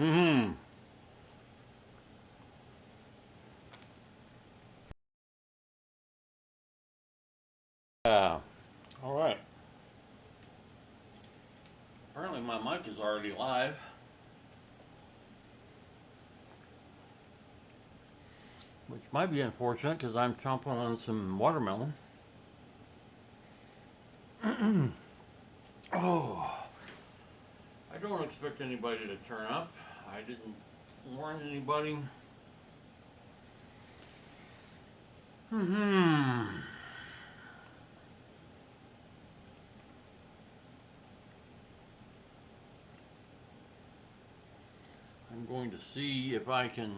Hmm. Yeah. All right. Apparently my mic is already live, which might be unfortunate because I'm chomping on some watermelon. Oh, I don't expect anybody to turn up. I didn't warn anybody. Hmm. I'm going to see if I can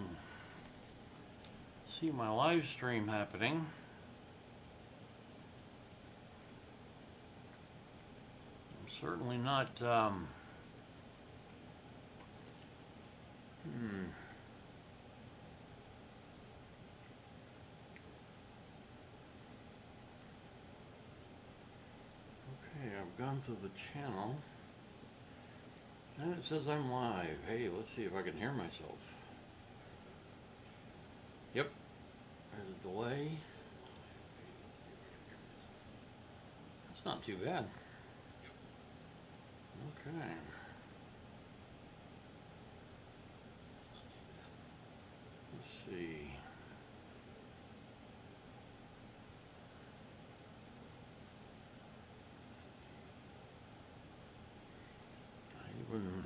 see my live stream happening. I'm certainly not. Okay, I've gone to the channel. And it says I'm live. Hey, let's see if I can hear myself. Yep, there's a delay. That's not too bad. Okay. Let's see. I even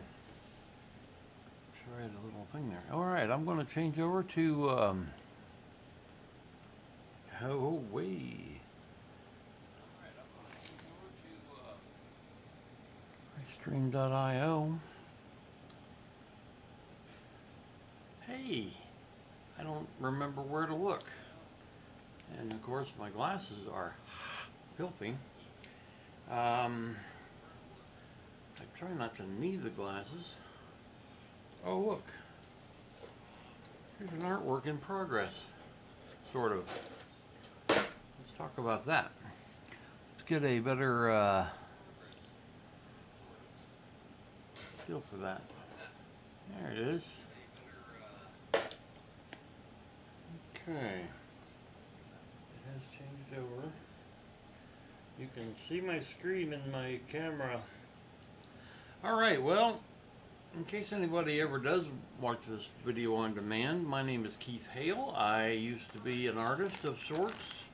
tried a little thing there. All right, I'm going to change over to oh wait. LiveStream.io. Hey, I don't remember where to look. And of course my glasses are filthy. I try not to need the glasses. Oh look, here's an artwork in progress, sort of. Let's talk about that. Let's get a better feel for that. There it is. Okay. It has changed over. You can see my screen in my camera. Alright, well, in case anybody ever does watch this video on demand, my name is Keith Hale. I used to be an artist of sorts.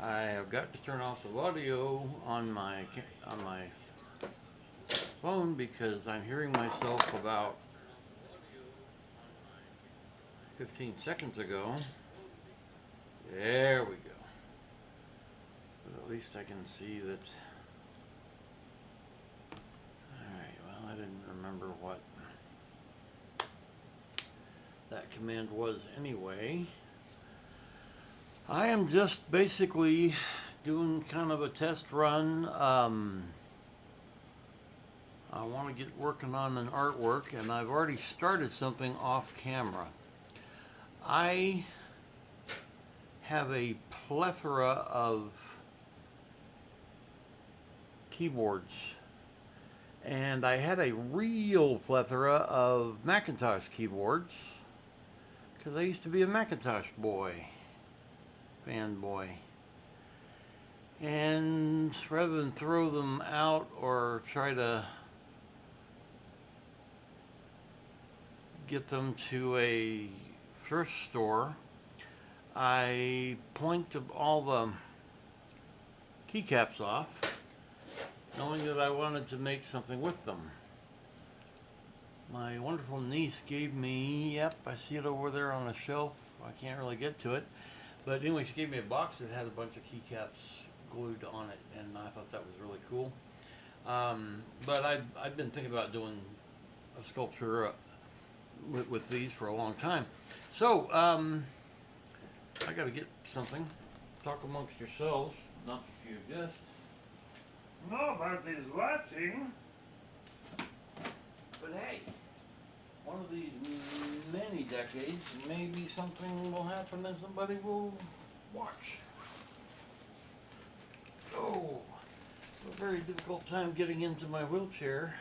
I have got to turn off the audio on my phone because I'm hearing myself about 15 seconds ago. There we go. But at least I can see that. Alright, well, I didn't remember what that command was anyway. I am just basically doing kind of a test run. I want to get working on an artwork, and I've already started something off camera. I have a plethora of keyboards, and I had a real plethora of Macintosh keyboards because I used to be a Macintosh boy, fanboy. And rather than throw them out or try to get them to a thrift store, I planked all the keycaps off, knowing that I wanted to make something with them. My wonderful niece gave me, yep, I see it over there on a shelf. I can't really get to it. But anyway, she gave me a box that had a bunch of keycaps glued on it, and I thought that was really cool. But I've been thinking about doing a sculpture with these for a long time. So, I gotta get something. Talk amongst yourselves, not that you just nobody's watching. But hey, one of these many decades, maybe something will happen and somebody will watch. Oh, a very difficult time getting into my wheelchair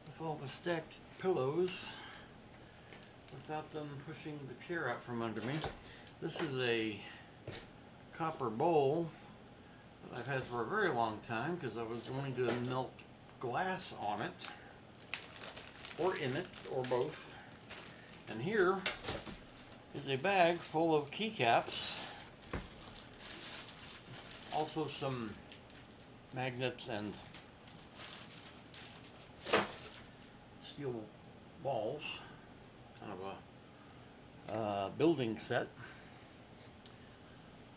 with all the stacked pillows without them pushing the chair out from under me. This is a copper bowl that I've had for a very long time because I was going to melt glass on it, or in it, or both. And here is a bag full of keycaps, also some magnets and steel balls, kind of a building set.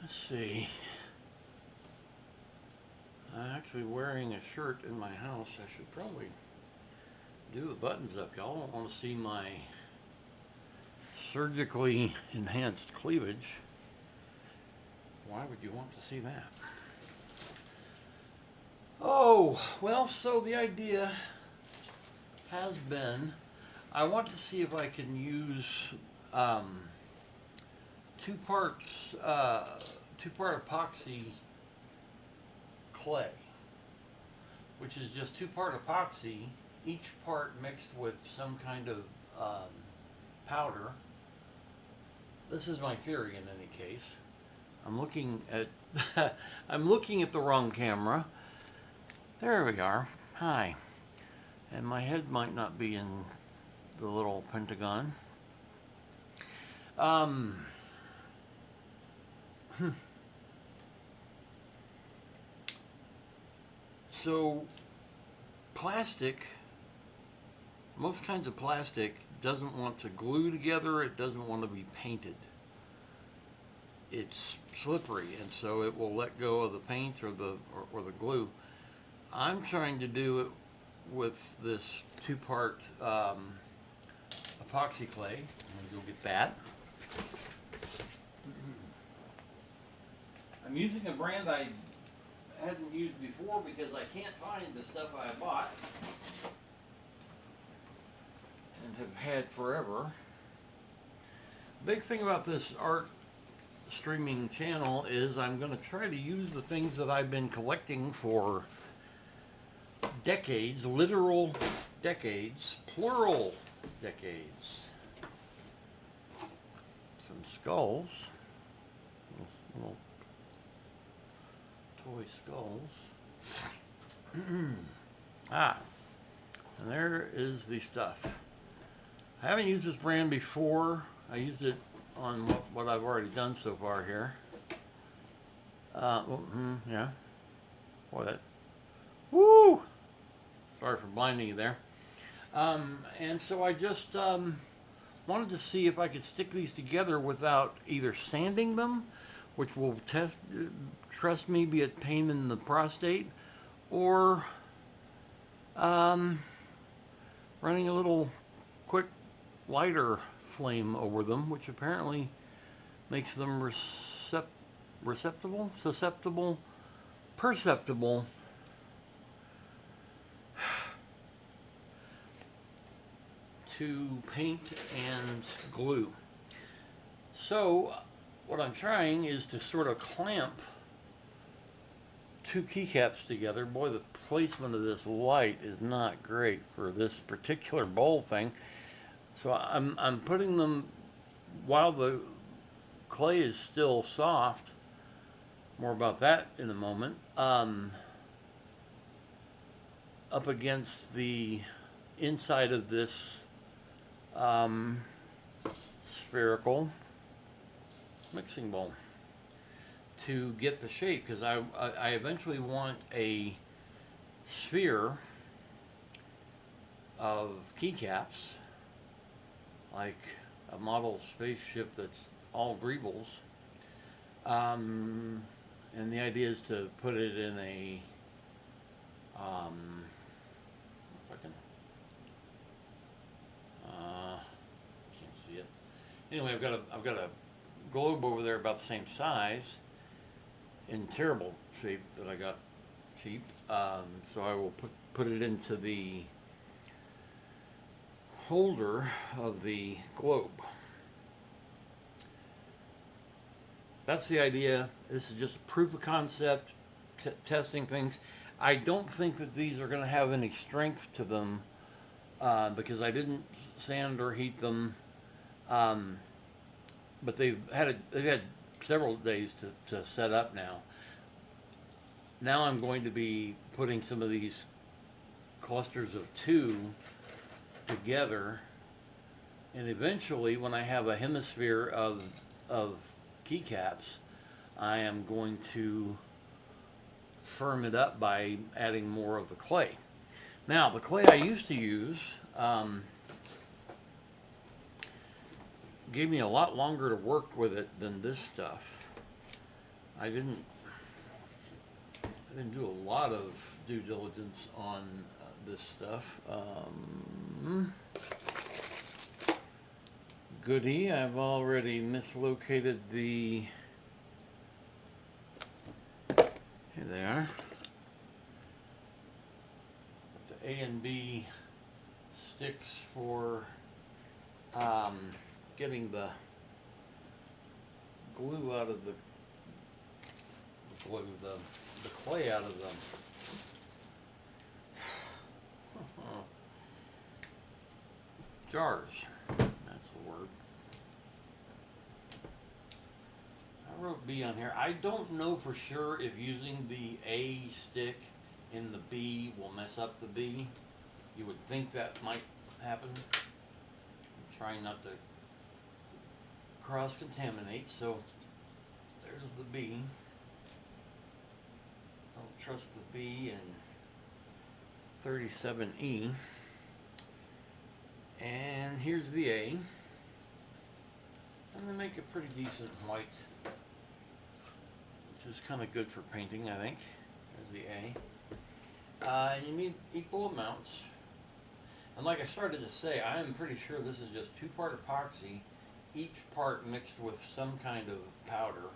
Let's see. I'm actually wearing a shirt in my house. I should probably do the buttons up. Y'all don't want to see my surgically enhanced cleavage. Why would you want to see that? Oh, well, so the idea has been, I want to see if I can use two-part epoxy clay, which is just two-part epoxy, each part mixed with some kind of powder. This is my theory in any case. I'm looking at I'm looking at the wrong camera. There we are. Hi. And my head might not be in the little pentagon. So plastic, most kinds of plastic doesn't want to glue together, it doesn't want to be painted. It's slippery, and so it will let go of the paint or the glue. I'm trying to do it with this two-part epoxy clay. I'm going to go get that. I'm using a brand I hadn't used before because I can't find the stuff I bought and have had forever. Big thing about this art streaming channel is I'm going to try to use the things that I've been collecting for decades, literal decades, plural decades. Some skulls, little toy skulls. And there is the stuff. I haven't used this brand before. I used it on what I've already done so far here. Yeah. Boy, that. Woo! Sorry for blinding you there. And so I just wanted to see if I could stick these together without either sanding them, which will trust me, be a pain in the prostate, or running a little quick lighter flame over them, which apparently makes them perceptible to paint and glue. So what I'm trying is to sort of clamp two keycaps together. Boy, the placement of this light is not great for this particular bowl thing. So I'm putting them while the clay is still soft. More about that in a moment. Up against the inside of this spherical mixing bowl to get the shape, because I eventually want a sphere of keycaps, like a model spaceship that's all greebles. And the idea is to put it in a can't see it. Anyway, I've got a globe over there about the same size, in terrible shape that I got cheap. So I will put it into the holder of the globe. That's the idea. This is just proof of concept, testing things. I don't think that these are going to have any strength to them because I didn't sand or heat them. But they've had several days to set up now. Now I'm going to be putting some of these clusters of 2 together, and eventually when I have a hemisphere of keycaps, I am going to firm it up by adding more of the clay. Now, the clay I used to use gave me a lot longer to work with it than this stuff. I didn't do a lot of due diligence on this stuff. Goody, I've already mislocated the... Here they are. The A and B sticks for getting the glue out of the clay out of them. Jars, that's the word. I wrote B on here. I don't know for sure if using the A stick in the B will mess up the B. You would think that might happen. I'm trying not to cross-contaminate, so there's the B. Don't trust the B in 37E. And here's the A. And they make a pretty decent white, which is kind of good for painting, I think. There's the A. You need equal amounts. And like I started to say, I am pretty sure this is just 2-part epoxy, each part mixed with some kind of powder.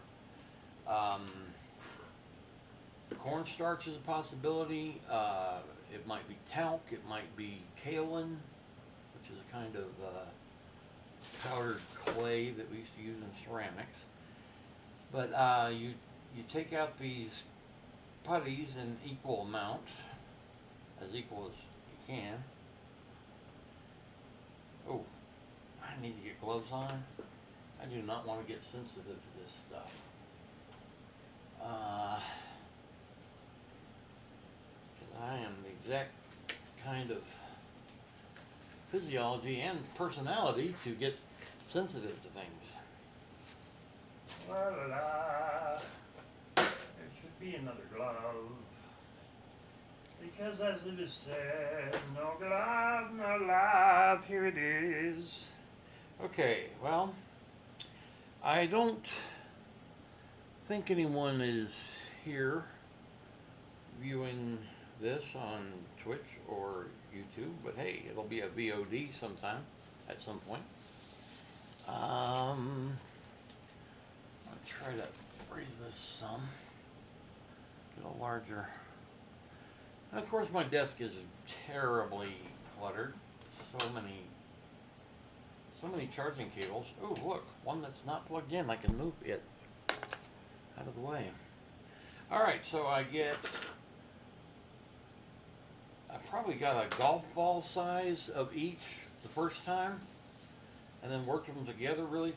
Cornstarch is a possibility. It might be talc. It might be kaolin, which is a kind of powdered clay that we used to use in ceramics. But you take out these putties in equal amounts, as equal as you can. Oh, I need to get gloves on. I do not want to get sensitive to this stuff. Because I am the exact kind of physiology and personality to get sensitive to things. La la la. There should be another glove. Because as it is said, no glove, no love, here it is. Okay, well, I don't think anyone is here viewing this on Twitch or YouTube, but hey, it'll be a VOD sometime, at some point. I'll try to raise this some, get a larger. And of course my desk is terribly cluttered. So many charging cables. Oh look, one that's not plugged in. I can move it out of the way. Alright, so I probably got a golf ball size of each the first time, and then worked them together really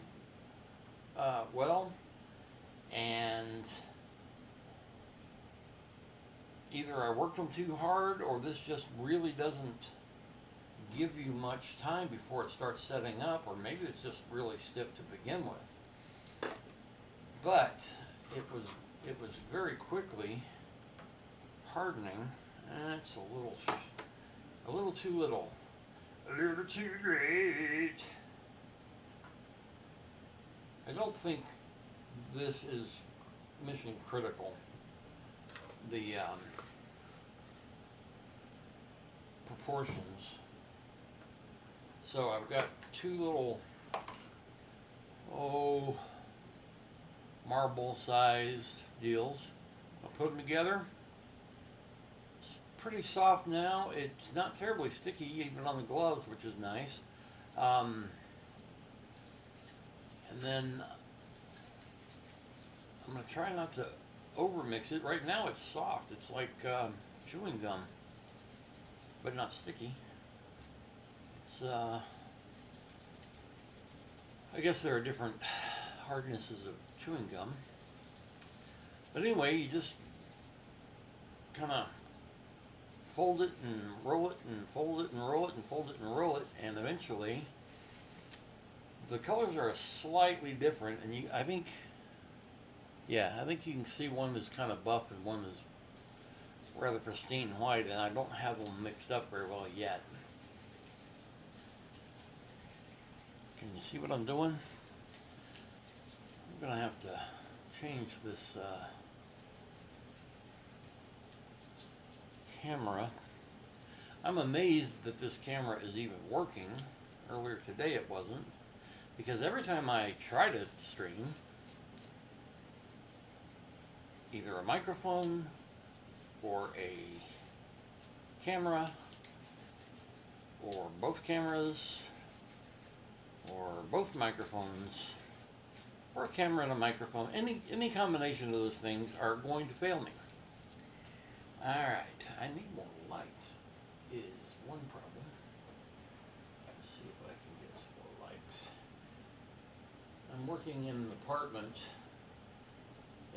well. And either I worked them too hard, or this just really doesn't give you much time before it starts setting up, or maybe it's just really stiff to begin with. But it was very quickly hardening, and it's a little too little, a little too great. I don't think this is mission critical. The proportions. So I've got 2 little marble sized deals. I'll put them together. It's pretty soft now. It's not terribly sticky even on the gloves, which is nice. And then I'm going to try not to overmix it. Right now it's soft. It's like chewing gum, but not sticky. I guess there are different hardnesses of chewing gum. But anyway, you just kind of fold it and roll it and fold it and roll it and fold it and roll it, and eventually the colors are slightly different, and I think you can see one is kind of buff and one is rather pristine white, and I don't have them mixed up very well yet. Can you see what I'm doing? I'm gonna have to change this camera. I'm amazed that this camera is even working. Earlier today it wasn't, because every time I try to stream, either a microphone or a camera or both cameras or both microphones or a camera and a microphone, any combination of those things are going to fail me. Alright, I need more light is one problem. Let's see if I can get some more light. I'm working in an apartment,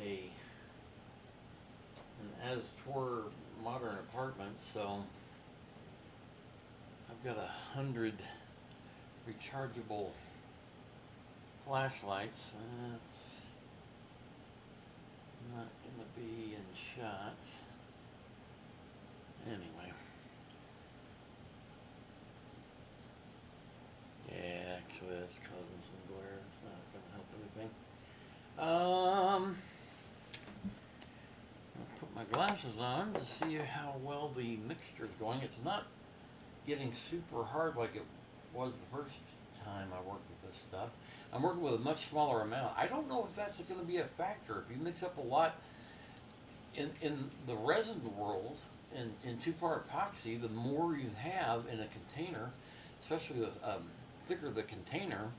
an as-tour modern apartment, so I've got 100 rechargeable flashlights. That's not going to be in shot. Anyway. Yeah, actually that's causing some glare. It's not going to help anything. I'll put my glasses on to see how well the mixture is going. It's not getting super hard like it was the first time I worked with this stuff. I'm working with a much smaller amount. I don't know if that's going to be a factor. If you mix up a lot in the resin world, in two-part epoxy, the more you have in a container, especially the thicker the container,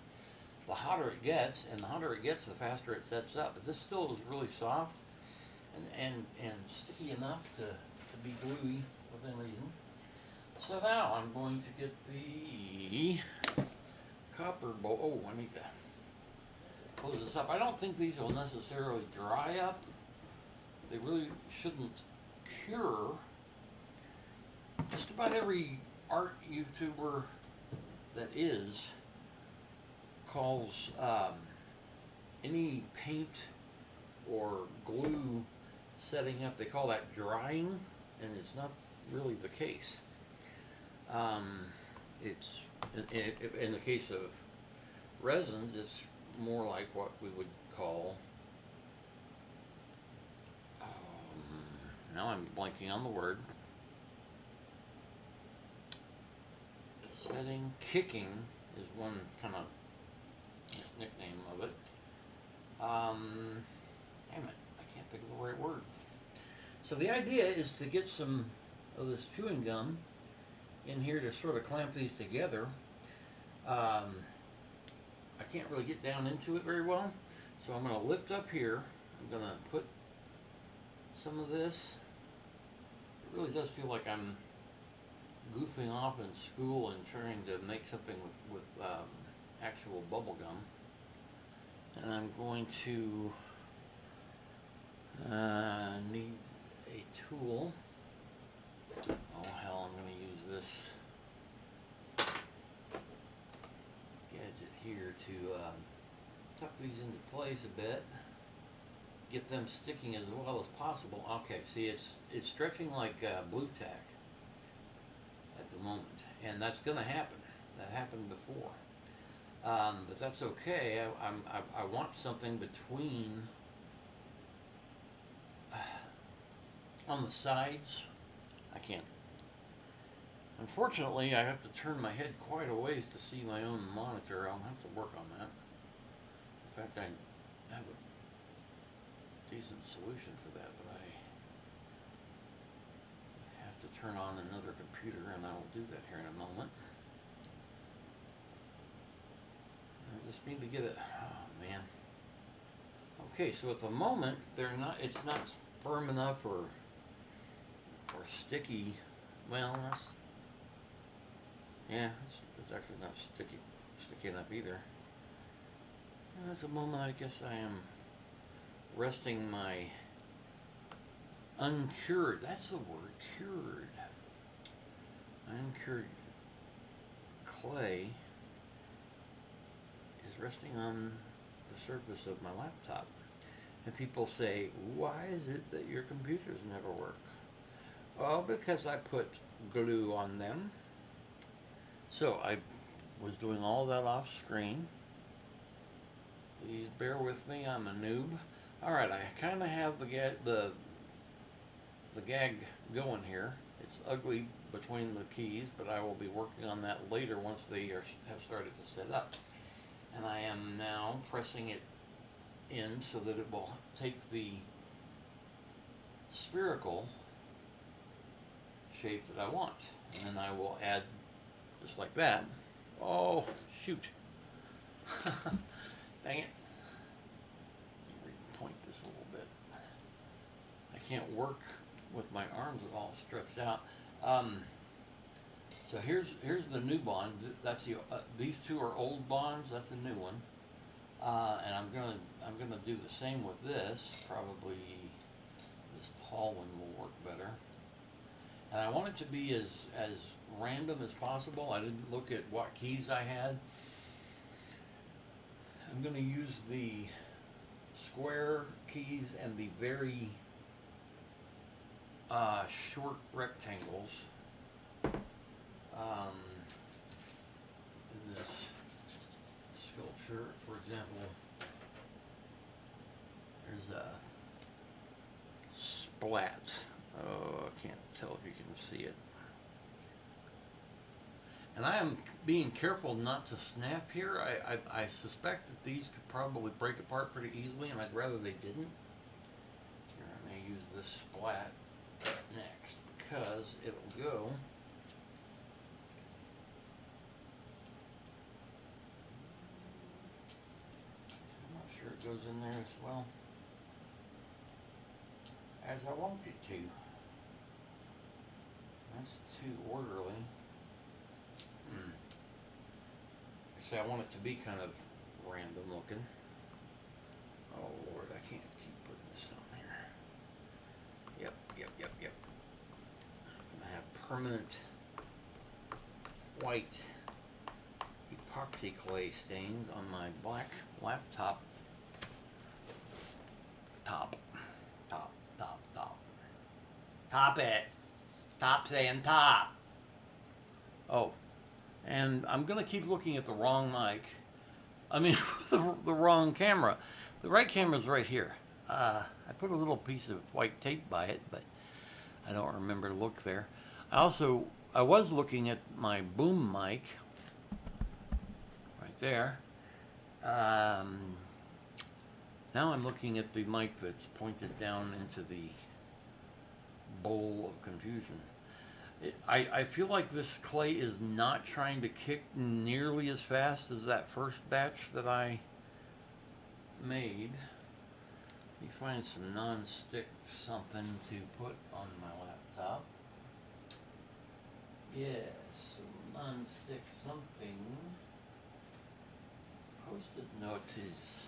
the hotter it gets, and the hotter it gets, the faster it sets up. But this still is really soft and sticky enough to be gluey within reason. So now I'm going to get the copper bowl. Oh, I need to close this up. I don't think these will necessarily dry up. They really shouldn't cure. Just about every art YouTuber that is calls any paint or glue setting up, they call that drying, and it's not really the case. It's in the case of resins, it's more like what we would call, now I'm blanking on the word, setting, kicking is one kind of nickname of it. Damn it, I can't think of the right word. So the idea is to get some of this chewing gum in here to sort of clamp these together. I can't really get down into it very well, so I'm going to lift up here. I'm going to put some of this. It really does feel like I'm goofing off in school and trying to make something with actual bubble gum. And I'm going to need a tool. Oh hell, I'm going to use this gadget here to tuck these into place a bit, get them sticking as well as possible. Okay, see, it's stretching like blue tack at the moment, and that's going to happen. That happened before, but that's okay. I want something between on the sides. I can't. Unfortunately, I have to turn my head quite a ways to see my own monitor. I'll have to work on that. In fact, I have a decent solution for that, but I have to turn on another computer, and I will do that here in a moment. I just need to get it. Oh man. Okay, so at the moment, it's not firm enough or sticky. Well, Yeah, it's actually not sticky enough either. And at the moment, I guess I am resting my uncured, that's the word, cured, uncured clay is resting on the surface of my laptop. And people say, why is it that your computers never work? Well, because I put glue on them. So I was doing all that off screen. Please bear with me, I'm a noob. Alright, I kind of have the gag going here. It's ugly between the keys, but I will be working on that later once they have started to set up. And I am now pressing it in so that it will take the spherical shape that I want. And then I will add, just like that. Oh, shoot. Dang it. Let me point this a little bit. I can't work with my arms all stretched out. So here's the new bond. That's the these two are old bonds. That's a new one. And I'm gonna do the same with this. Probably this tall one will work better. And I want it to be as random as possible. I didn't look at what keys I had. I'm going to use the square keys and the very short rectangles in this sculpture. For example, there's a splat. Oh, I can't tell if you can see it. And I am being careful not to snap here. I suspect that these could probably break apart pretty easily, and I'd rather they didn't. Here, I may use this splat next because it'll go. I'm not sure it goes in there as well as I want it to. That's too orderly. Actually, I want it to be kind of random looking. Oh Lord, I can't keep putting this on here. Yep. I'm gonna have permanent white epoxy clay stains on my black laptop top. Top it. Top saying top. Oh, and I'm going to keep looking at the wrong mic. I mean, the wrong camera. The right camera's right here. I put a little piece of white tape by it, but I don't remember to look there. I was looking at my boom mic right there. Now I'm looking at the mic that's pointed down into the bowl of confusion. I feel like this clay is not trying to kick nearly as fast as that first batch that I made. Let me find some non-stick something to put on my laptop. Yes, some non-stick something. Post-it note is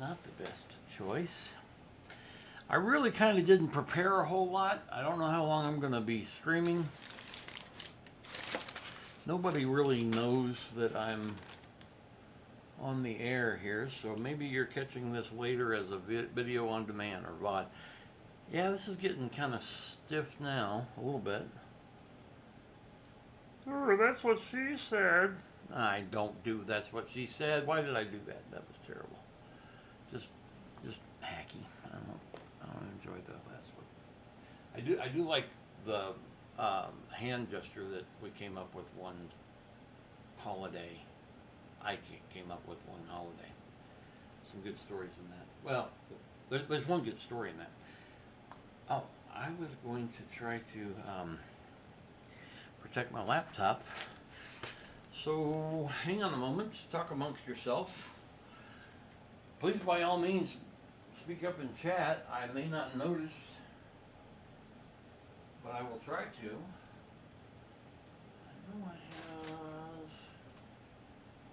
not the best choice. I really kind of didn't prepare a whole lot. I don't know how long I'm going to be streaming. Nobody really knows that I'm on the air here, so maybe you're catching this later as a video on demand or VOD. Yeah, this is getting kind of stiff now, a little bit. Oh, that's what she said. I don't do that's what she said. Why did I do that? That was terrible. Just hacky. I don't enjoy the last one. I do like the hand gesture that we came up with one holiday. I came up with one holiday. Some good stories in that. Well, there's one good story in that. Oh, I was going to try to protect my laptop. So hang on a moment. Talk amongst yourself. Please, by all means, speak up in chat. I may not notice, but I will try to. I do I have?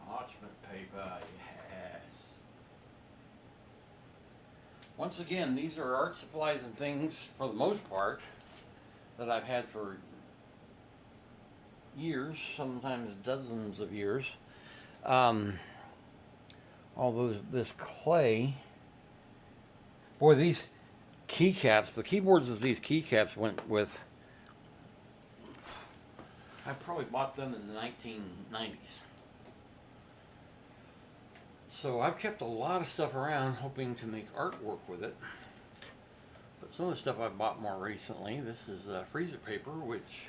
Parchment paper, yes. Once again, these are art supplies and things, for the most part, that I've had for years, sometimes dozens of years. Although this clay, boy, these keycaps, the keyboards of these keycaps went with, I probably bought them in the 1990s. So I've kept a lot of stuff around hoping to make artwork with it. But some of the stuff I bought more recently, this is freezer paper, which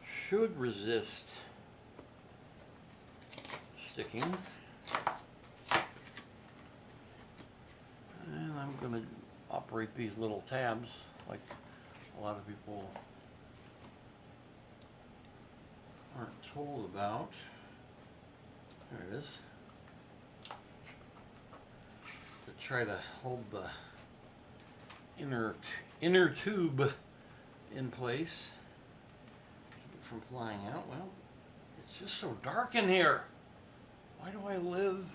should resist sticking. And I'm going to operate these little tabs like a lot of people aren't told about. There it is. To try to hold the inner tube in place, keep it from flying out. Well, it's just so dark in here. Why do I live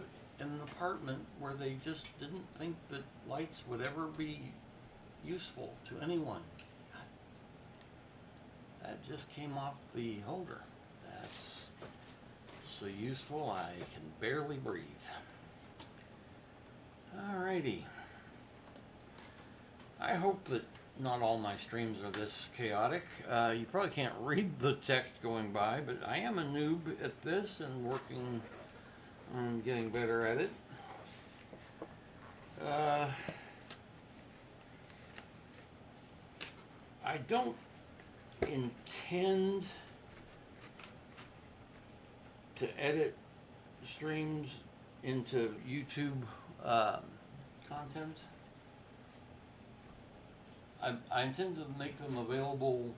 in an apartment where they just didn't think that lights would ever be useful to anyone? God, that just came off the holder. That's so useful I can barely breathe. Alrighty. I hope that not all my streams are this chaotic. You probably can't read the text going by, but I am a noob at this and working on getting better at it. I don't intend to edit streams into YouTube content. I intend to make them available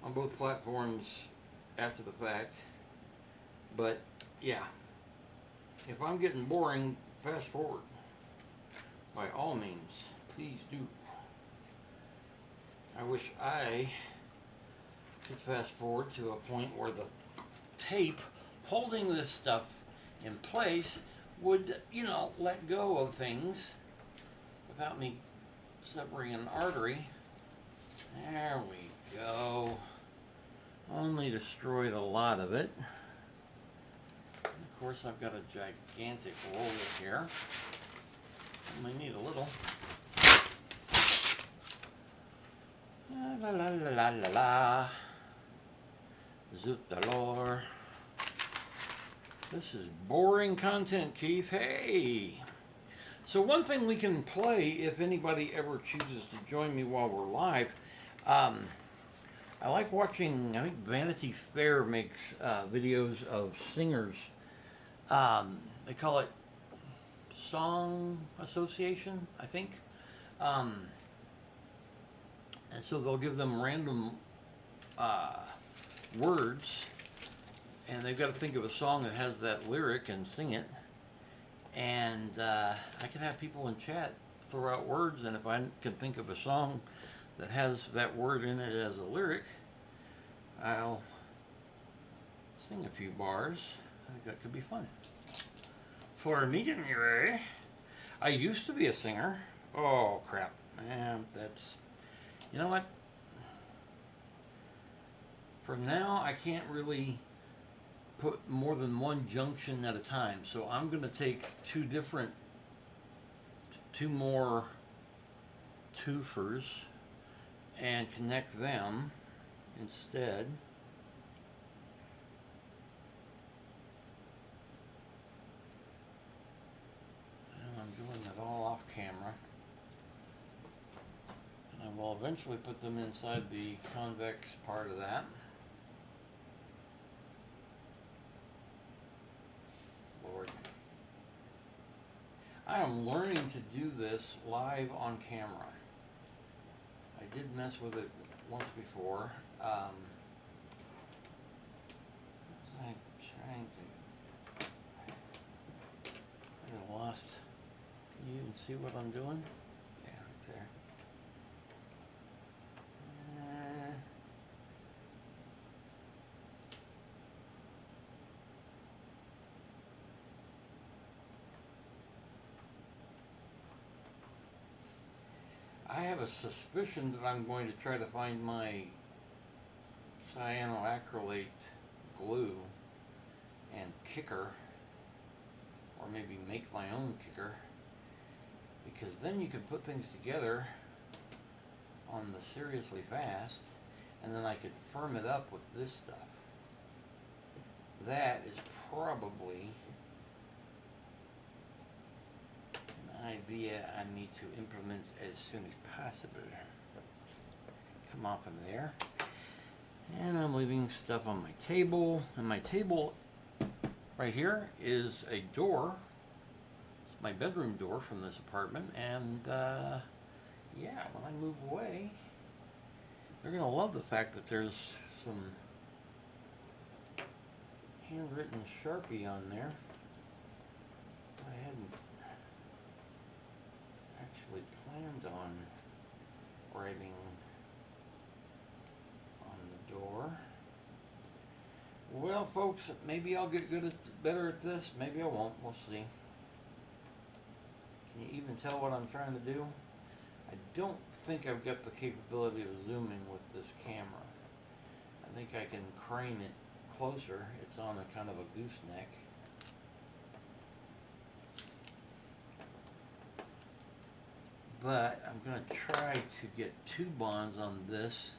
on both platforms after the fact. But yeah, if I'm getting boring, fast forward. By all means, please do. I wish I could fast forward to a point where the tape holding this stuff in place would, you know, let go of things without me severing an artery. There we go. Only destroyed a lot of it. And of course, I've got a gigantic roller here. Only need a little. La la la la la la. Zoot d'alor. This is boring content, Keith. Hey! So one thing we can play, if anybody ever chooses to join me while we're live, I like watching, I think Vanity Fair makes videos of singers. They call it Song Association, I think. And so they'll give them random words, and they've got to think of a song that has that lyric and sing it. And I can have people in chat throw out words, and if I can think of a song that has that word in it as a lyric, I'll sing a few bars. I think that could be fun. For me, anyway. I used to be a singer. Oh, crap. Man, that's... You know what? For now, I can't really put more than one junction at a time. So I'm going to take two more twofers and connect them instead. And I'm doing it all off camera. And I will eventually put them inside the convex part of that. Lord. I am learning to do this live on camera. I did mess with it once before. Was I trying to... I lost... Can you even see what I'm doing? Yeah, right there. have a suspicion that I'm going to try to find my cyanoacrylate glue and kicker, or maybe make my own kicker, because then you can put things together on the seriously fast, and then I could firm it up with this stuff. That is probably an idea I need to implement as soon as possible. Come off of there. And I'm leaving stuff on my table. And my table right here is a door. It's my bedroom door from this apartment. And yeah, when I move away, they're going to love the fact that there's some handwritten Sharpie on there. I hadn't actually planned on writing on the door. Well, folks, maybe I'll get better at this. Maybe I won't. We'll see. Can you even tell what I'm trying to do? I don't think I've got the capability of zooming with this camera. I think I can crane it closer. It's on a kind of a gooseneck. But I'm going to try to get 2 bonds on this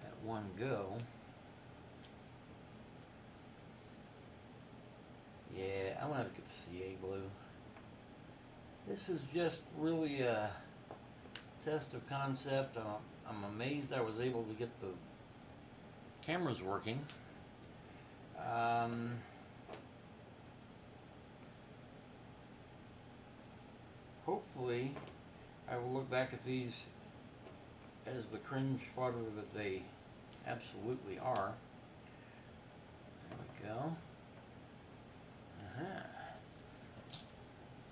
at one go. Yeah, I'm going to have to get the CA glue. This is just really a test of concept. I'm amazed I was able to get the cameras working. Hopefully, I will look back at these as the cringe fodder that they absolutely are. There we go.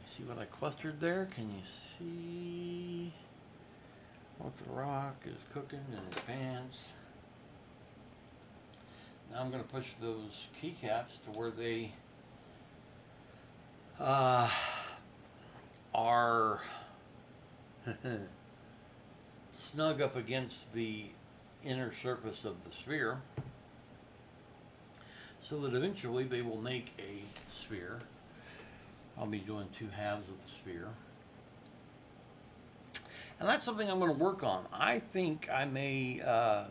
See what I clustered there? Can you see what the rock is cooking in his pants? Now I'm going to push those keycaps to where they are snug up against the inner surface of the sphere, so that eventually they will make a sphere. I'll be doing 2 halves of the sphere. And that's something I'm going to work on. I think I may, I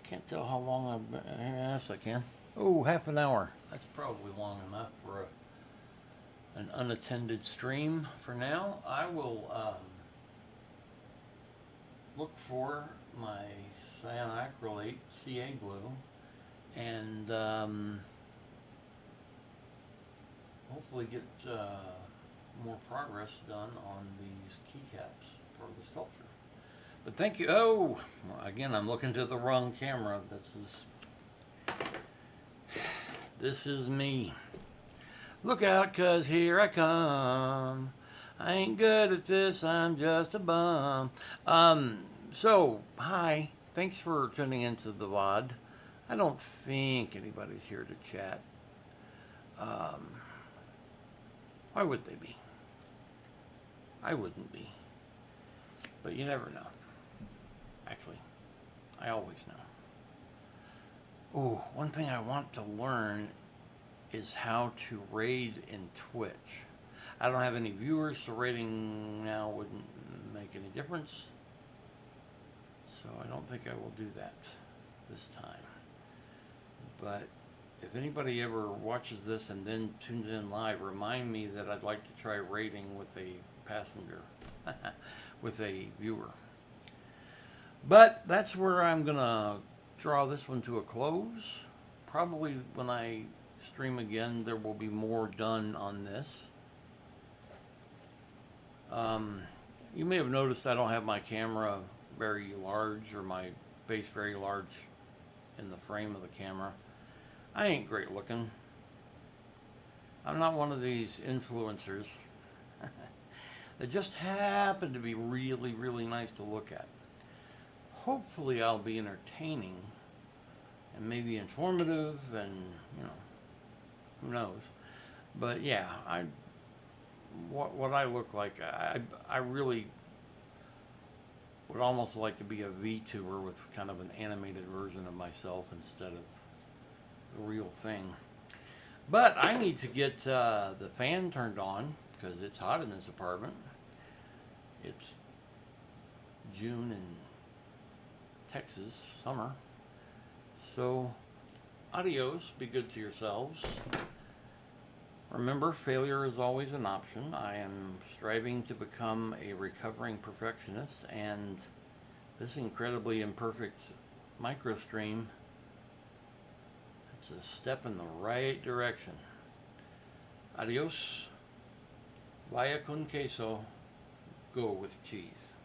can't tell how long I've been, yes I can. Oh, half an hour. That's probably long enough for an unattended stream. For now, I will look for my cyanoacrylate CA glue and hopefully get more progress done on these keycaps for the sculpture. But thank you. Oh, again, I'm looking to the wrong camera. This is me. Look out, 'cause here I come. I ain't good at this, I'm just a bum. So, hi. Thanks for tuning into the VOD. I don't think anybody's here to chat. Why would they be? I wouldn't be. But you never know. Actually, I always know. Oh, one thing I want to learn is how to raid in Twitch. I don't have any viewers, so raiding now wouldn't make any difference. So I don't think I will do that this time. But if anybody ever watches this and then tunes in live, remind me that I'd like to try raiding with a passenger, with a viewer. But that's where I'm going to draw this one to a close. Probably when I stream again, there will be more done on this. You may have noticed I don't have my camera very large, or my base very large in the frame of the camera. I ain't great looking. I'm not one of these influencers that just happen to be really, really nice to look at. Hopefully I'll be entertaining and maybe informative, and, you know, who knows. But yeah, I what I look like. I really would almost like to be a VTuber with kind of an animated version of myself instead of the real thing. But I need to get the fan turned on because it's hot in this apartment. It's June in Texas, summer. So, adios, be good to yourselves. Remember, failure is always an option. I am striving to become a recovering perfectionist, and this incredibly imperfect microstream, it's a step in the right direction. Adios. Vaya con queso. Go with cheese.